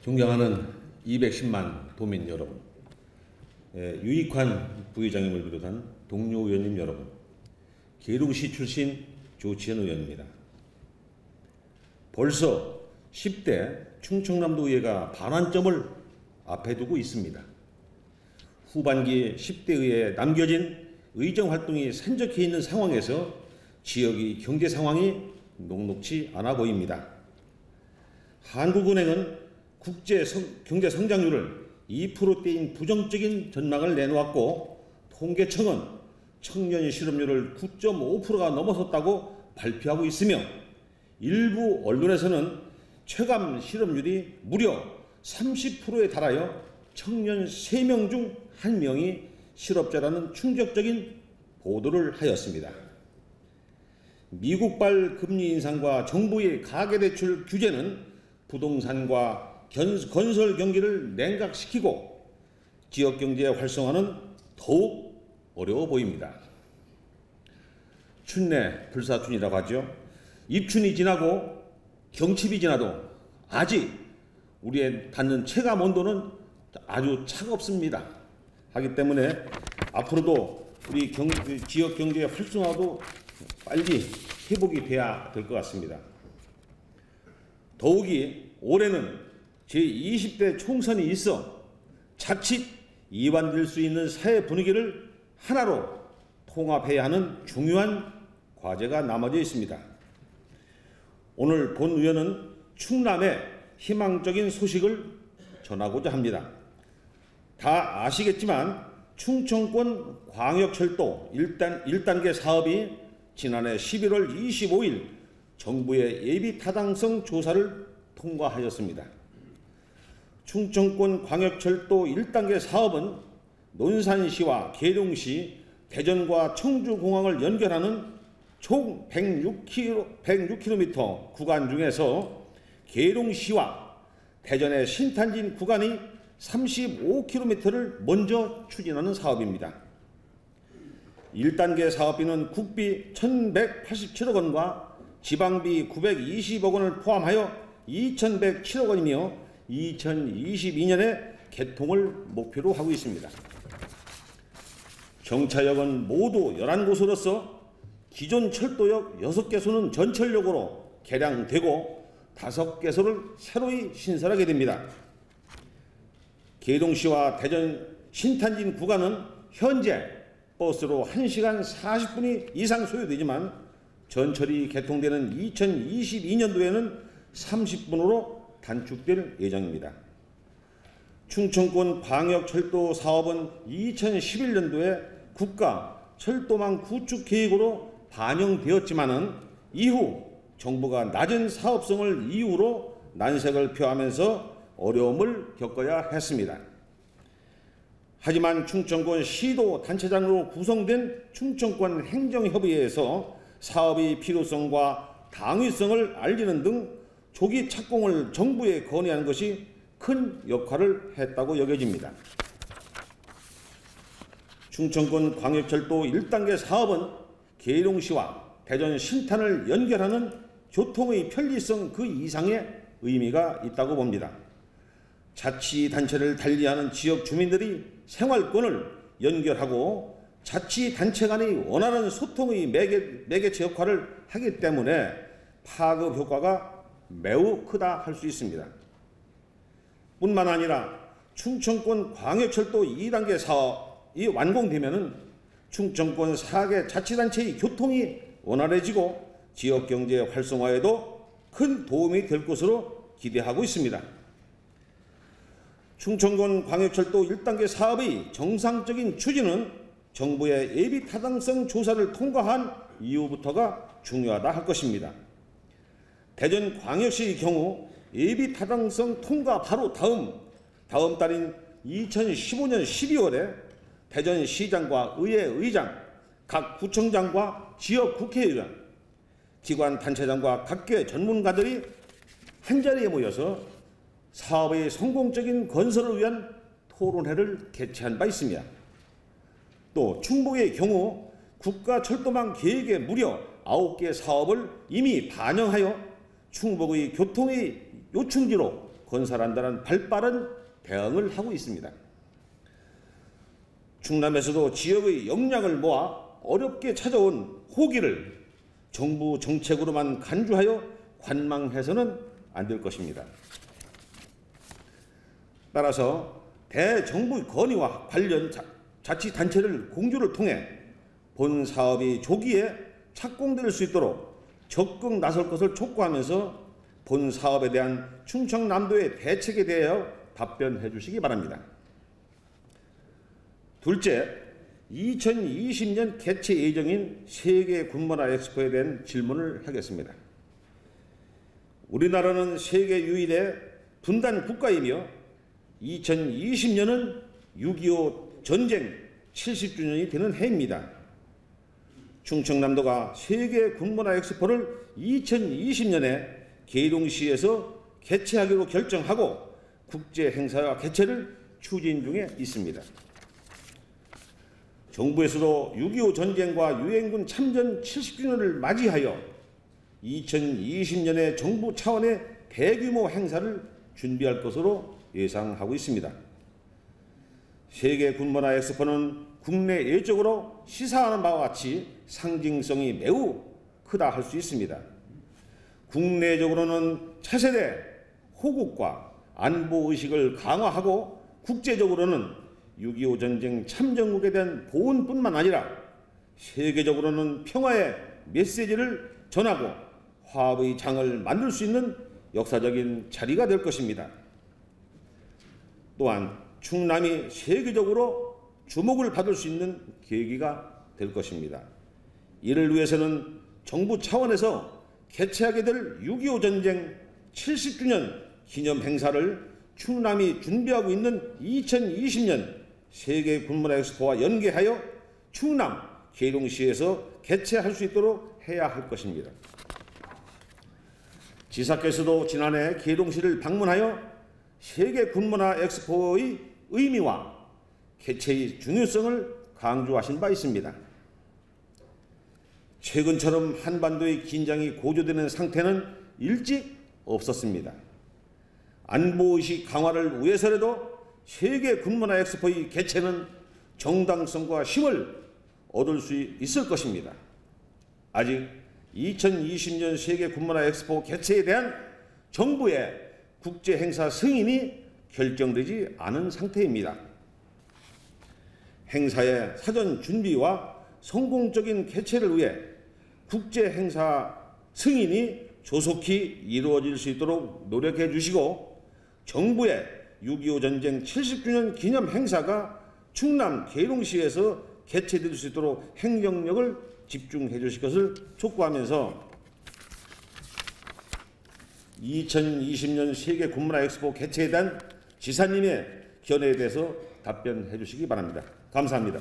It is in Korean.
존경하는 210만 도민 여러분, 유익환 부의장님을 비롯한 동료 의원님 여러분, 계룡시 출신 조치현 의원입니다. 벌써 10대 충청남도 의회가 반환점을 앞에 두고 있습니다. 후반기 10대 의회에 남겨진 의정 활동이 산적해 있는 상황에서 지역의 경제 상황이 녹록치 않아 보입니다. 한국은행은 국제 경제 성장률을 2%대인 부정적인 전망을 내놓았고, 통계청은 청년 실업률을 9.5%가 넘어섰다고 발표하고 있으며, 일부 언론에서는 체감 실업률이 무려 30%에 달하여 청년 3명 중 1명이 실업자라는 충격적인 보도를 하였습니다. 미국발 금리 인상과 정부의 가계대출 규제는 부동산과 건설 경기를 냉각시키고 지역경제 활성화는 더욱 어려워 보입니다. 춘내 불사춘이라고 하죠. 입춘이 지나고 경칩이 지나도 아직 우리의 닿는 체감 온도는 아주 차갑습니다. 하기 때문에 앞으로도 우리 지역 경제 활성화도 빨리 회복이 돼야 될 것 같습니다. 더욱이 올해는 제20대 총선이 있어 자칫 이완될 수 있는 사회 분위기를 하나로 통합해야 하는 중요한 과제가 남아져 있습니다. 오늘 본 의원은 충남의 희망적인 소식을 전하고자 합니다. 다 아시겠지만 충청권 광역철도 1단계 사업이 지난해 11월 25일 정부의 예비타당성 조사를 통과하였습니다. 충청권 광역철도 1단계 사업은 논산시와 계룡시, 대전과 청주공항을 연결하는 총 106km 구간 중에서 계룡시와 대전의 신탄진 구간이 35km를 먼저 추진하는 사업입니다. 1단계 사업비는 국비 1,187억 원과 지방비 920억 원을 포함하여 2,107억 원이며 2022년에 개통을 목표로 하고 있습니다. 정차역은 모두 11곳으로서 기존 철도역 6개소는 전철역으로 개량되고 5개소를 새로이 신설하게 됩니다. 계룡시와 대전 신탄진 구간은 현재 버스로 1시간 40분이 이상 소요되지만 전철이 개통되는 2022년도에는 30분으로 단축될 예정입니다. 충청권 광역철도 사업은 2011년도에 국가 철도망 구축 계획으로 반영되었지만은 이후 정부가 낮은 사업성을 이유로 난색을 표하면서 어려움을 겪어야 했습니다. 하지만 충청권 시도 단체장으로 구성된 충청권 행정협의회에서 사업의 필요성과 당위성을 알리는 등 조기 착공을 정부에 건의하는 것이 큰 역할을 했다고 여겨집니다. 충청권 광역철도 1단계 사업은 계룡시와 대전 신탄을 연결하는 교통의 편리성 그 이상의 의미가 있다고 봅니다. 자치단체를 달리하는 지역 주민들이 생활권을 연결하고 자치단체 간의 원활한 소통의 매개체 역할을 하기 때문에 파급 효과가 매우 크다 할 수 있습니다. 뿐만 아니라 충청권 광역철도 2단계 사업이 완공되면 충청권 4개 자치단체의 교통이 원활해지고 지역경제 활성화에도 큰 도움이 될 것으로 기대하고 있습니다. 충청권 광역철도 1단계 사업의 정상적인 추진은 정부의 예비타당성 조사를 통과한 이후부터가 중요하다 할 것입니다. 대전 광역시의 경우 예비타당성 통과 바로 다음 달인 2015년 12월에 대전시장과 의회의장, 각 구청장과 지역 국회의원, 기관 단체장과 각계 전문가들이 한자리에 모여서 사업의 성공적인 건설을 위한 토론회를 개최한 바 있습니다. 또 충북의 경우 국가철도망 계획에 무려 9개 사업을 이미 반영하여 충북의 교통의 요충지로 건설한다는 발빠른 대응을 하고 있습니다. 충남에서도 지역의 역량을 모아 어렵게 찾아온 호기를 정부 정책으로만 간주하여 관망해서는 안 될 것입니다. 따라서 대정부 건의와 관련 자치단체를 공조를 통해 본 사업이 조기에 착공될 수 있도록 적극 나설 것을 촉구하면서 본 사업에 대한 충청남도의 대책에 대하여 답변해 주시기 바랍니다. 둘째, 2020년 개최 예정인 세계 군문화 엑스포에 대한 질문을 하겠습니다. 우리나라는 세계 유일의 분단 국가이며 2020년은 6.25 전쟁 70주년이 되는 해입니다. 충청남도가 세계 군문화 엑스포를 2020년에 계동시에서 개최하기로 결정하고 국제 행사와 개최를 추진 중에 있습니다. 정부에서도 6.25 전쟁과 유엔군 참전 70주년을 맞이하여 2020년에 정부 차원의 대규모 행사를 준비할 것으로 예상하고 있습니다. 세계 군문화 엑스포는 국내 예적으로 시사하는 바와 같이 상징성이 매우 크다 할 수 있습니다. 국내적으로는 차세대 호국과 안보의식을 강화하고 국제적으로는 6.25 전쟁 참전국에 대한 보훈뿐만 아니라 세계적으로는 평화의 메시지를 전하고 화합의 장을 만들 수 있는 역사적인 자리가 될 것입니다. 또한 충남이 세계적으로 주목을 받을 수 있는 계기가 될 것입니다. 이를 위해서는 정부 차원에서 개최하게 될 6.25 전쟁 70주년 기념 행사를 충남이 준비하고 있는 2020년 세계 군문화 엑스포와 연계하여 충남 계동시에서 개최할 수 있도록 해야 할 것입니다. 지사께서도 지난해 계동시를 방문하여 세계 군문화 엑스포의 의미와 개최의 중요성을 강조하신 바 있습니다. 최근처럼 한반도의 긴장이 고조되는 상태는 일찍 없었습니다. 안보의식 강화를 위해서라도 세계 군문화 엑스포의 개최는 정당성과 힘을 얻을 수 있을 것입니다. 아직 2020년 세계 군문화 엑스포 개최에 대한 정부의 국제 행사 승인이 결정되지 않은 상태입니다. 행사의 사전 준비와 성공적인 개최를 위해 국제 행사 승인이 조속히 이루어질 수 있도록 노력해 주시고 정부의 6.25 전쟁 70주년 기념 행사가 충남 계동시에서 개최될 수 있도록 행정력을 집중해 주실 것을 촉구하면서 2020년 세계 군문화 엑스포 개최에 대한 지사님의 견해에 대해서 답변해 주시기 바랍니다. 감사합니다.